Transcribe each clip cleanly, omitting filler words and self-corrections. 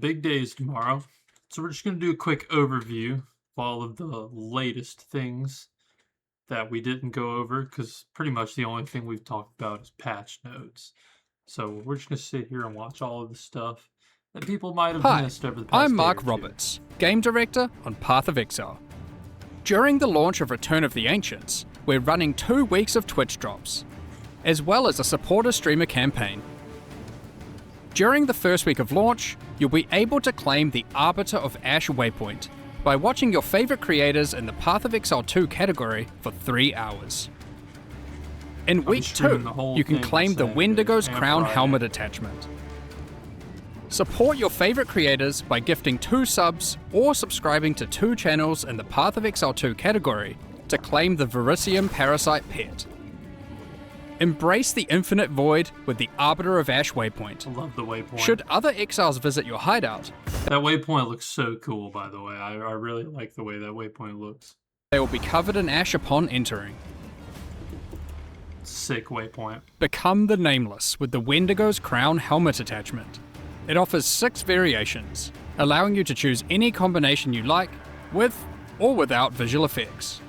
Big days tomorrow. So we're just going to do a quick overview of all of the latest things that we didn't go over, because pretty much the only thing we've talked about is patch notes. So we're just going to sit here and watch all of the stuff that people might have Hi, missed over the past I'm day Mark or two. Roberts, Game Director on Path of Exile. During the launch of Return of the Ancients, we're running 2 weeks of Twitch drops, as well as a supporter streamer campaign. During the first week of launch, you'll be able to claim the Arbiter of Ash waypoint by watching your favourite creators in the Path of Exile 2 category for 3 hours. In week 2, you can claim the Wendigo's Crown helmet attachment. Support your favourite creators by gifting 2 subs or subscribing to 2 channels in the Path of Exile 2 category to claim the Verisium Parasite pet. Embrace the Infinite Void with the Arbiter of Ash waypoint. I love the waypoint. Should other exiles visit your hideout, that waypoint looks so cool, by the way. I really like the way that waypoint looks. they will be covered in ash upon entering. Sick waypoint. Become the Nameless with the Wendigo's Crown helmet attachment. It offers 6 variations, allowing you to choose any combination you like, with or without visual effects.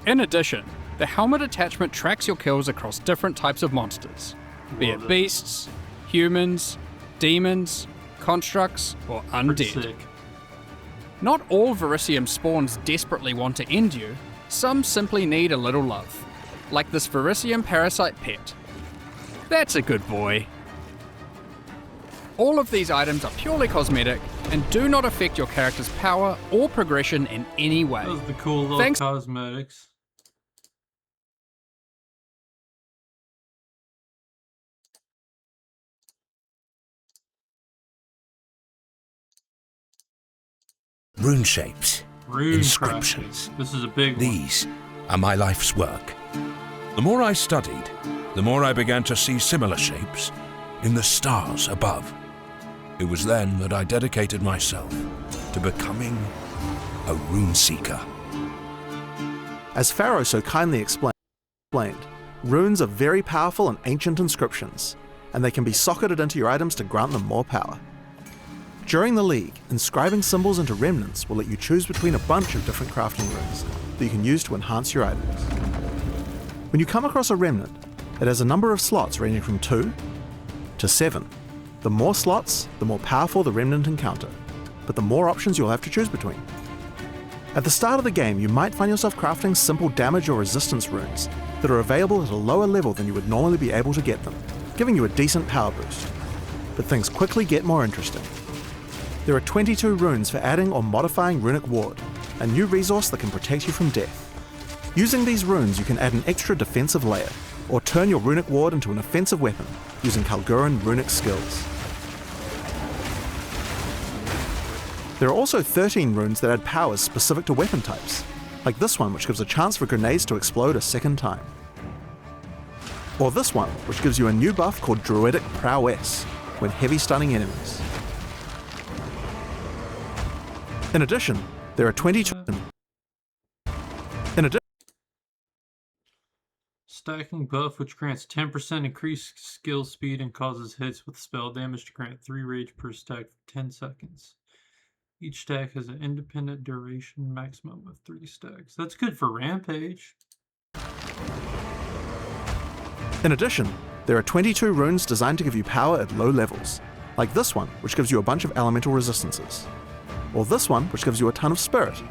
In addition, the helmet attachment tracks your kills across different types of monsters, be it beasts, humans, demons, constructs, or Pretty undead. sick. Not all Verisium spawns desperately want to end you, some simply need a little love, like this Verisium Parasite pet. That's a good boy. All of these items are purely cosmetic and do not affect your character's power or progression in any way. Those are the cool little Thanks- cosmetics. Rune shapes, Rune inscriptions. crafting. This is a big one. These are my life's work. The more I studied, the more I began to see similar shapes in the stars above. It was then that I dedicated myself to becoming a rune seeker. As Pharaoh so kindly explained, runes are very powerful and ancient inscriptions, and they can be socketed into your items to grant them more power. During the League, inscribing symbols into remnants will let you choose between a bunch of different crafting runes that you can use to enhance your items. When you come across a remnant, it has a number of slots ranging from 2 to 7. The more slots, the more powerful the remnant encounter, but the more options you'll have to choose between. At the start of the game, you might find yourself crafting simple damage or resistance runes that are available at a lower level than you would normally be able to get them, giving you a decent power boost. But things quickly get more interesting. There are 22 runes for adding or modifying Runic Ward, a new resource that can protect you from death. Using these runes, you can add an extra defensive layer, or turn your Runic Ward into an offensive weapon using Kalguran runic skills. There are also 13 runes that add powers specific to weapon types, like this one which gives a chance for grenades to explode a second time. Or this one, which gives you a new buff called Druidic Prowess, when heavy stunning enemies. In addition, there are 22... Stacking buff, which grants 10% increased skill speed and causes hits with spell damage to grant 3 rage per stack for 10 seconds. Each stack has an independent duration maximum of 3 stacks. That's good for Rampage. In addition, there are 22 runes designed to give you power at low levels, like this one, which gives you a bunch of elemental resistances, or this one, which gives you a ton of spirit.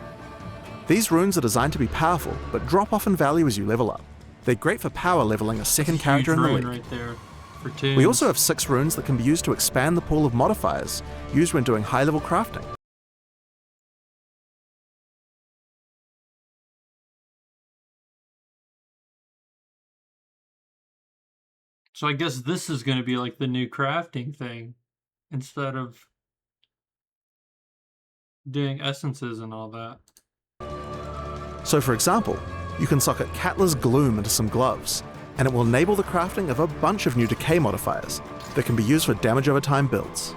These runes are designed to be powerful, but drop off in value as you level up. They're great for power leveling a second character in the Huge league. rune right there for tunes. We also have 6 runes that can be used to expand the pool of modifiers used when doing high-level crafting. So I guess this is going to be like the new crafting thing, instead of doing essences and all that. So for example, you can socket Katla's Gloom into some gloves, and it will enable the crafting of a bunch of new decay modifiers that can be used for damage over time builds.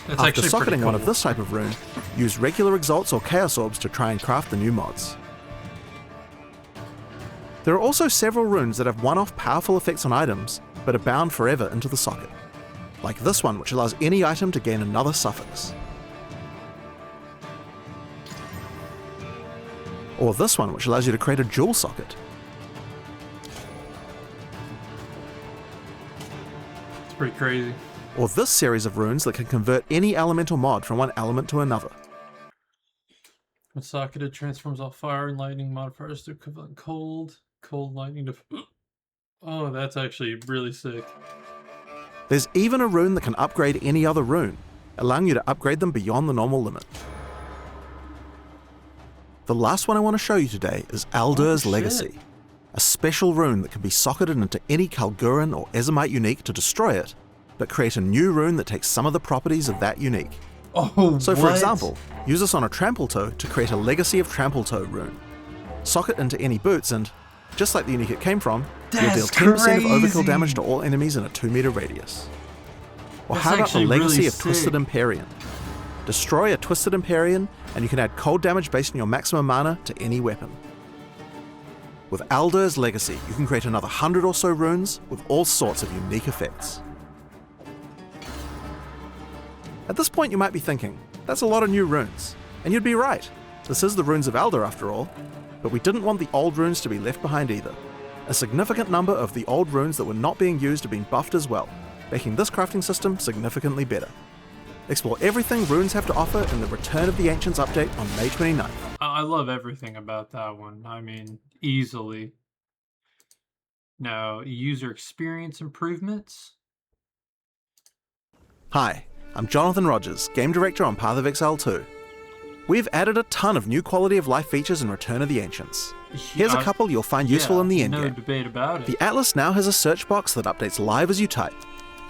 That's After actually socketing pretty one cool. of this type of rune, use regular Exalts or Chaos Orbs to try and craft the new mods. There are also several runes that have one-off powerful effects on items, but are bound forever into the socket. like this one which allows any item to gain another suffix. Or this one which allows you to create a jewel socket. It's pretty crazy. Or this series of runes that can convert any elemental mod from one element to another. When socketed, transforms all fire and lightning modifiers to equivalent cold lightning to... Oh, that's actually really sick. There's even a rune that can upgrade any other rune, allowing you to upgrade them beyond the normal limit. The last one I want to show you today is Aldur's Legacy, a special rune that can be socketed into any Kalguran or Ezomite unique to destroy it, but create a new rune that takes some of the properties of that unique. Oh, so for example, use this on a Trample Toe to create a Legacy of Trample Toe rune. Socket into any boots and, just like the unique it came from, you'll deal 10% of overkill damage to all enemies in a 2-meter radius. Or how about the Legacy of Twisted Empyrean? Destroy a Twisted Empyrean, and you can add cold damage based on your maximum mana to any weapon. With Aldur's Legacy, you can create another 100 or so runes with all sorts of unique effects. At this point you might be thinking, that's a lot of new runes. And you'd be right. This is the Runes of Aldur after all. But we didn't want the old runes to be left behind either. A significant number of the old runes that were not being used have been buffed as well, making this crafting system significantly better. Explore everything runes have to offer in the Return of the Ancients update on May 29th. I love everything about that one. I mean, easily. Now, user experience improvements. Hi, I'm Jonathan Rogers, Game Director on Path of Exile 2. We've added a ton of new quality of life features in Return of the Ancients. Here's a couple you'll find useful in the endgame. No debate about it. The Atlas now has a search box that updates live as you type.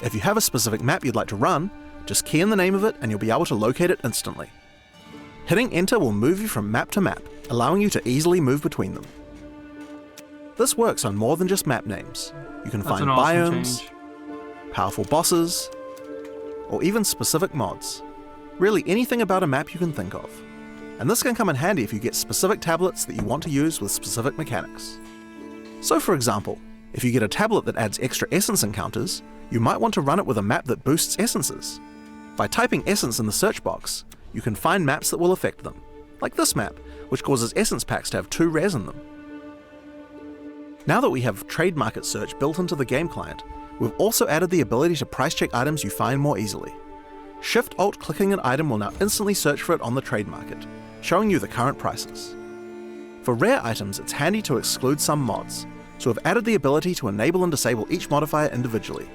If you have a specific map you'd like to run, just key in the name of it and you'll be able to locate it instantly. Hitting enter will move you from map to map, allowing you to easily move between them. This works on more than just map names. You can find biomes, powerful bosses, or even specific mods. Really anything about a map you can think of. And this can come in handy if you get specific tablets that you want to use with specific mechanics. So for example, if you get a tablet that adds extra essence encounters, you might want to run it with a map that boosts essences. By typing essence in the search box, you can find maps that will affect them, like this map, which causes essence packs to have 2 rares in them. Now that we have Trade Market Search built into the game client, we've also added the ability to price check items you find more easily. Shift-Alt clicking an item will now instantly search for it on the trade market, showing you the current prices. For rare items, it's handy to exclude some mods, so we've added the ability to enable and disable each modifier individually,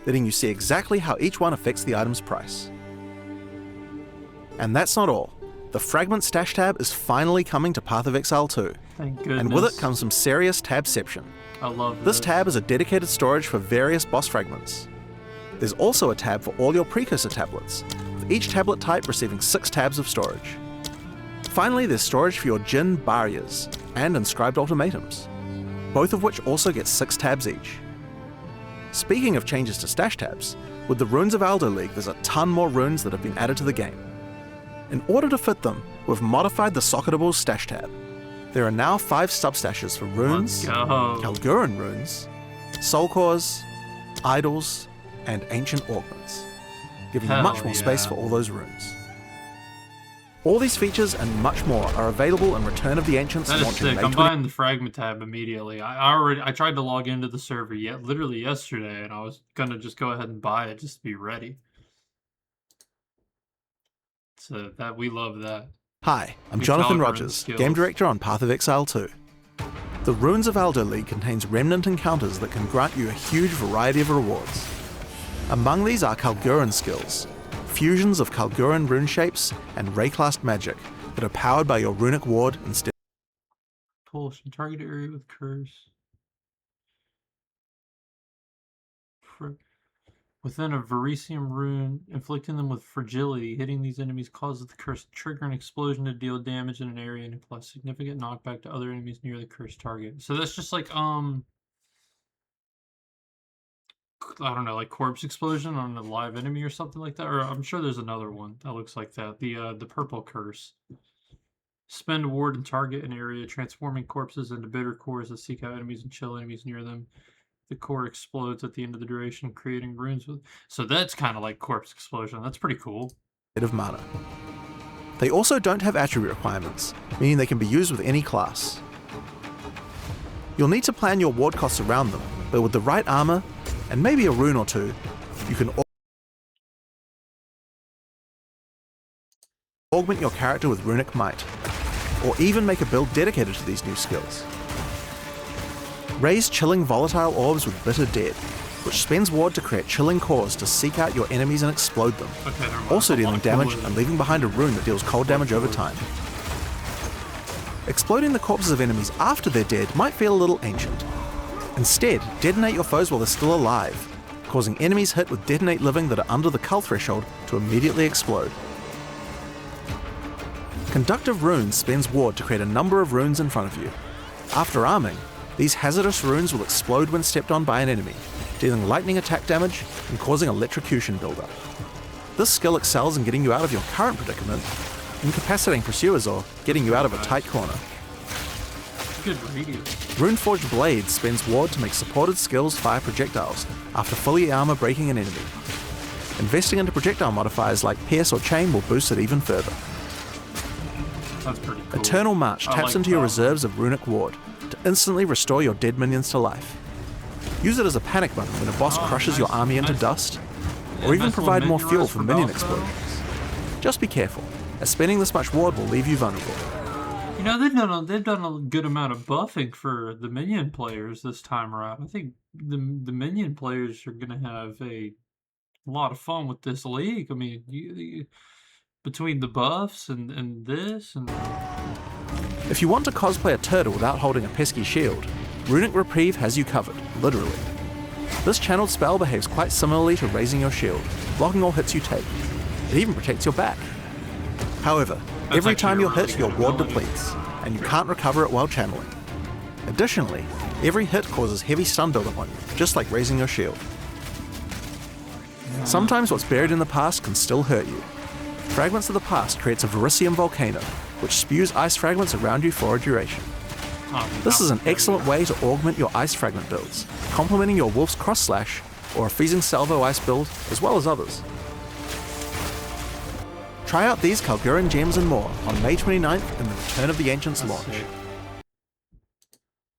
letting you see exactly how each one affects the item's price. And that's not all. The Fragment Stash tab is finally coming to Path of Exile 2. Thank goodness. And with it comes some serious tabception. I love this tab is a dedicated storage for various boss fragments. There's also a tab for all your precursor tablets, with each tablet type receiving 6 tabs of storage. Finally, there's storage for your Jinn Barriers and Inscribed Ultimatums, both of which also get 6 tabs each. Speaking of changes to stash tabs, with the Runes of Aldur League there's a ton more runes that have been added to the game. In order to fit them, we've modified the Socketable stash tab. There are now 5 substashes for runes, Kalguran runes, soul cores, idols, and ancient augments, giving you much more space for all those runes. All these features and much more are available in Return of the Ancients. That is sick. I'm buying the Fragment tab immediately. I tried to log into the server literally yesterday, and I was gonna just go ahead and buy it just to be ready. So that we love that. Hi, I'm Jonathan Rogers, Game Director on Path of Exile 2. The Runes of Aldur League contains remnant encounters that can grant you a huge variety of rewards. Among these are Kalguran skills, fusions of Kalguran rune shapes, and Rayclast magic that are powered by your runic ward instead. Propulsion, target area with curse. Within a Verisium rune, inflicting them with fragility, hitting these enemies causes the curse to trigger an explosion to deal damage in an area and apply significant knockback to other enemies near the cursed target. So that's just like, I don't know, like corpse explosion on a live enemy or something like that. Or I'm sure there's another one that looks like that. The purple curse. Spend a ward and target an area, transforming corpses into bitter cores that seek out enemies and chill enemies near them. The core explodes at the end of the duration, creating runes with. So that's kind of like Corpse Explosion. That's pretty cool. Of mana. They also don't have attribute requirements, meaning they can be used with any class. You'll need to plan your ward costs around them, but with the right armor, and maybe a rune or two, you can augment your character with runic might, or even make a build dedicated to these new skills. Raise chilling volatile orbs with Bitter Dead, which spends ward to create chilling cores to seek out your enemies and explode them, Okay, never mind. also I dealing wanna damage cool and leaving behind a rune that deals cold damage over time. Exploding the corpses of enemies after they're dead might feel a little ancient. Instead, detonate your foes while they're still alive, causing enemies hit with detonate living that are under the cull threshold to immediately explode. Conductive Runes spends ward to create a number of runes in front of you. After arming, these hazardous runes will explode when stepped on by an enemy, dealing lightning attack damage and causing electrocution buildup. This skill excels in getting you out of your current predicament, incapacitating pursuers or getting you out of a tight corner. Good radio. Runeforged Blade spends ward to make supported skills fire projectiles after fully armor breaking an enemy. Investing into projectile modifiers like Pierce or Chain will boost it even further. That's pretty cool. Eternal March I taps like into your that. reserves of runic ward to instantly restore your dead minions to life. Use it as a panic button when a boss crushes your nice, army into nice. dust, Yeah, or even nice little provide more minion fuel res for for minion battle spell. explosions. Just be careful, as spending this much ward will leave you vulnerable. You know, they've done a good amount of buffing for the minion players this time around. I think the minion players are going to have a lot of fun with this league. I mean, between the buffs and this and If you want to cosplay a turtle without holding a pesky shield, Runic Reprieve has you covered, literally. This channeled spell behaves quite similarly to raising your shield, blocking all hits you take. It even protects your back. However, every actually time a you're really hit, your good ward ability. depletes, and you can't recover it while channeling. Additionally, every hit causes heavy stun buildup on you, just like raising your shield. Sometimes what's buried in the past can still hurt you. Fragments of the Past creates a Verisium volcano, which spews ice fragments around you for a duration. This is an excellent way to augment your ice fragment builds, complementing your Wolf's Cross Slash or a Feasing Salvo ice build, as well as others. Try out these Kalguran gems and more on May 29th in the Return of the Ancients That's launch. sick.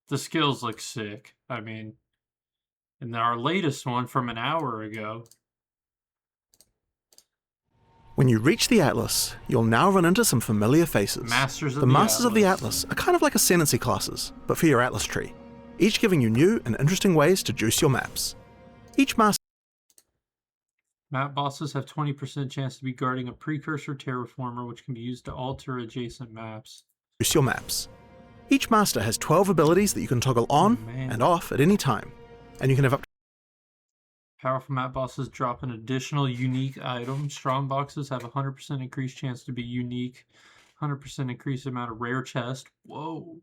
The skills look sick. I mean, and our latest one from an hour ago. When you reach the Atlas, you'll now run into some familiar faces. Masters of The the Masters of the Atlas. Atlas are kind of like Ascendancy classes, but for your Atlas tree, each giving you new and interesting ways to juice your maps. Each master Map bosses have 20% chance to be guarding a precursor terraformer, which can be used to alter adjacent maps. juice your maps. Each master has 12 abilities that you can toggle on man. and off at any time, and you can have up Powerful map bosses drop an additional unique item. Strong boxes have a 100% increased chance to be unique. 100% increased amount of rare chest. Whoa.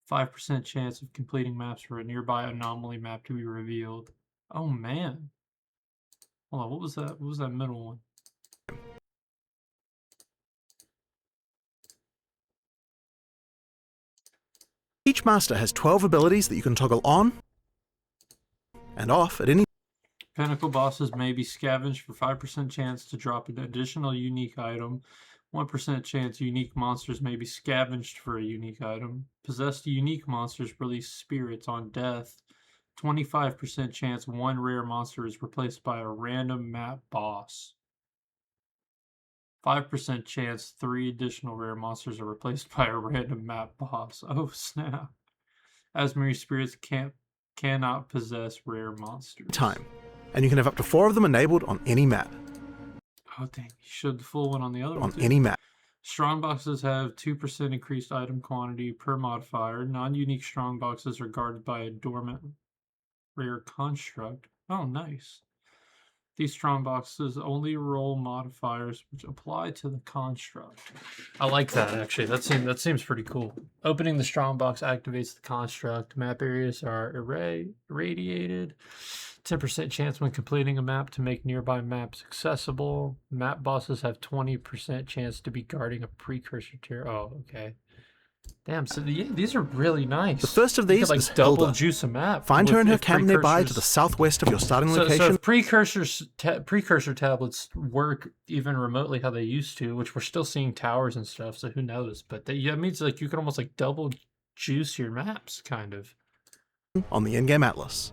5% chance of completing maps for a nearby anomaly map to be revealed. Oh man. Hold on, what was that? What was that middle one? Each master has 12 abilities that you can toggle on and off at any Pinnacle bosses may be scavenged for 5% chance to drop an additional unique item. 1% chance unique monsters may be scavenged for a unique item. Possessed unique monsters release spirits on death. 25% chance one rare monster is replaced by a random map boss. 5% chance 3 additional rare monsters are replaced by a random map boss. Oh snap. Asmeri spirits cannot possess rare monsters. time, and you can have up to 4 of them enabled on any map. Oh dang, you showed the full one on the other one. On too. any map. Strong boxes have 2% increased item quantity per modifier. Non-unique strong boxes are guarded by a dormant rare construct. Oh, nice. These strong boxes only roll modifiers which apply to the construct. I like that actually. That seems pretty cool. Opening the strong box activates the construct. Map areas are irradiated. 10% chance when completing a map to make nearby maps accessible. Map bosses have 20% chance to be guarding a precursor tier. Oh, okay. Damn, so yeah, these are really nice. The first of You these could, is like double Hilda. juice a map. Find her with- in her if camp nearby to the precursors- southwest of your starting So location. if precursor tablets work even remotely how they used to, which we're still seeing towers and stuff, so who knows? But that means like you can almost like double juice your maps, kind of. On the in-game atlas.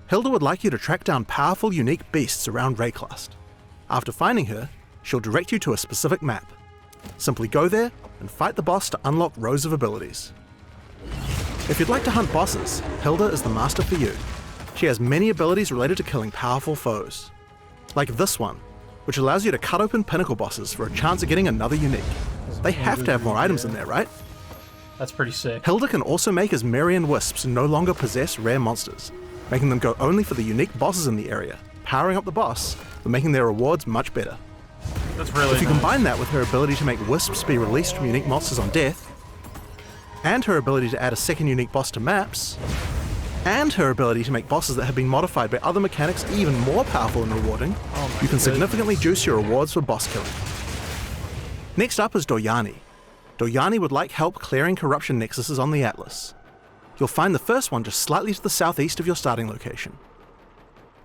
Hilda would like you to track down powerful, unique beasts around Rayclust. After finding her, she'll direct you to a specific map. Simply go there and fight the boss to unlock rows of abilities. If you'd like to hunt bosses, Hilda is the master for you. She has many abilities related to killing powerful foes. Like this one, which allows you to cut open pinnacle bosses for a chance of getting another unique. They have to have more items in there, right? That's pretty sick. Hilda can also make his Marian Wisps no longer possess rare monsters, making them go only for the unique bosses in the area, powering up the boss, but making their rewards much better. That's really If you nice. combine that with her ability to make Wisps be released from unique monsters on death, and her ability to add a second unique boss to maps, and her ability to make bosses that have been modified by other mechanics even more powerful and rewarding, you can significantly juice your rewards for boss killing. Next up is Doryani. Doryani would like help clearing corruption nexuses on the Atlas. You'll find the first one just slightly to the southeast of your starting location.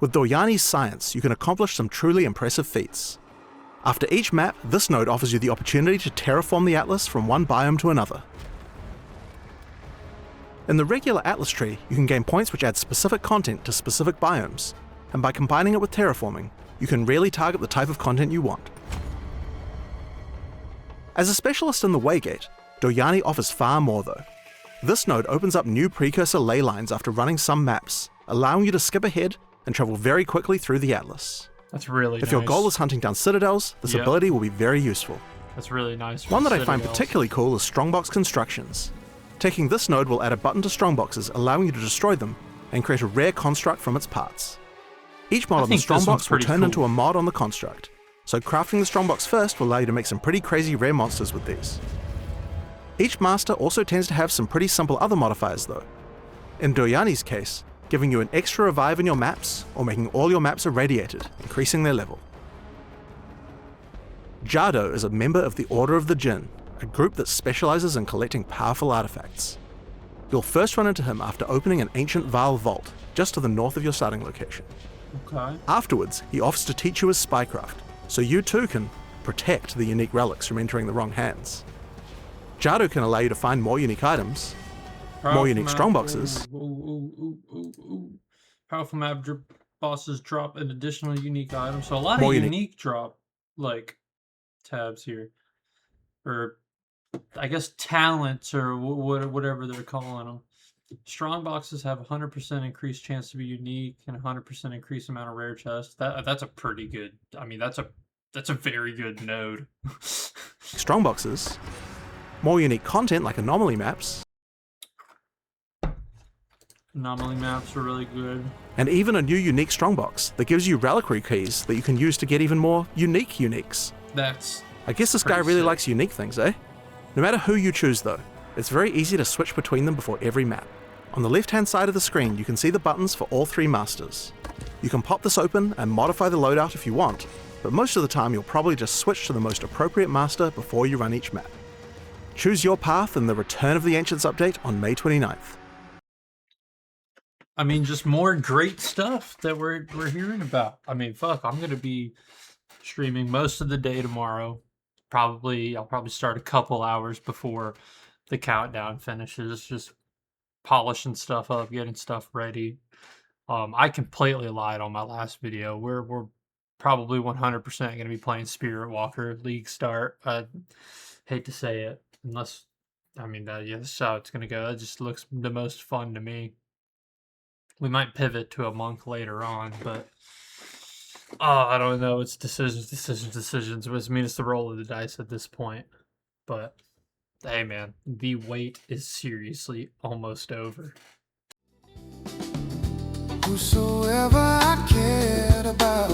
With Doryani's science, you can accomplish some truly impressive feats. After each map, this node offers you the opportunity to terraform the Atlas from one biome to another. In the regular Atlas tree, you can gain points which add specific content to specific biomes, and by combining it with terraforming, you can really target the type of content you want. As a specialist in the Waygate, Doryani offers far more though. This node opens up new precursor ley lines after running some maps, allowing you to skip ahead and travel very quickly through the Atlas. That's really If nice. your goal is hunting down citadels, this Yeah. ability will be very useful. That's really nice. for One that I find citadels. particularly cool is Strongbox Constructions. Taking this node will add a button to Strongboxes, allowing you to destroy them and create a rare construct from its parts. Each mod on the think this one's Strongbox will pretty turn cool. into a mod on the construct, so crafting the Strongbox first will allow you to make some pretty crazy rare monsters with these. Each master also tends to have some pretty simple other modifiers though. In Doryani's case, giving you an extra revive in your maps, or making all your maps irradiated, increasing their level. Jado is a member of the Order of the Jinn, a group that specializes in collecting powerful artifacts. You'll first run into him after opening an ancient Vaal vault, just to the north of your starting location. Okay. Afterwards, he offers to teach you his spycraft, so you too can protect the unique relics from entering the wrong hands. Jado can allow you to find more unique items, more unique strongboxes, Powerful map bosses drop an additional unique item. So a lot More of unique- unique drop like tabs here, or I guess talents or whatever they're calling them. Strong boxes have 100% increased chance to be unique and 100% increased amount of rare chests. That's a pretty good. I mean, that's a very good node. strongboxes, more unique content like anomaly maps, Anomaly maps are really good. and even a new unique strongbox that gives you reliquary keys that you can use to get even more unique uniques. That's I guess this guy Pretty really sick. likes unique things, eh? No matter who you choose though, it's very easy to switch between them before every map. On the left hand side of the screen you can see the buttons for all three masters. You can pop this open and modify the loadout if you want, but most of the time you'll probably just switch to the most appropriate master before you run each map. Choose your path in the Return of the Ancients update on May 29th. I mean, just more great stuff that we're hearing about. I mean, fuck, I'm gonna be streaming most of the day tomorrow. I'll probably start a couple hours before the countdown finishes, just polishing stuff up, getting stuff ready. I completely lied on my last video. We're probably 100% gonna be playing Spirit Walker League Start. I hate to say it, unless that's how it's gonna go. That just looks the most fun to me. We might pivot to a monk later on, but I don't know. It's decisions. I mean, it's the roll of the dice at this point. But hey, man, the wait is seriously almost over. Whosoever I cared about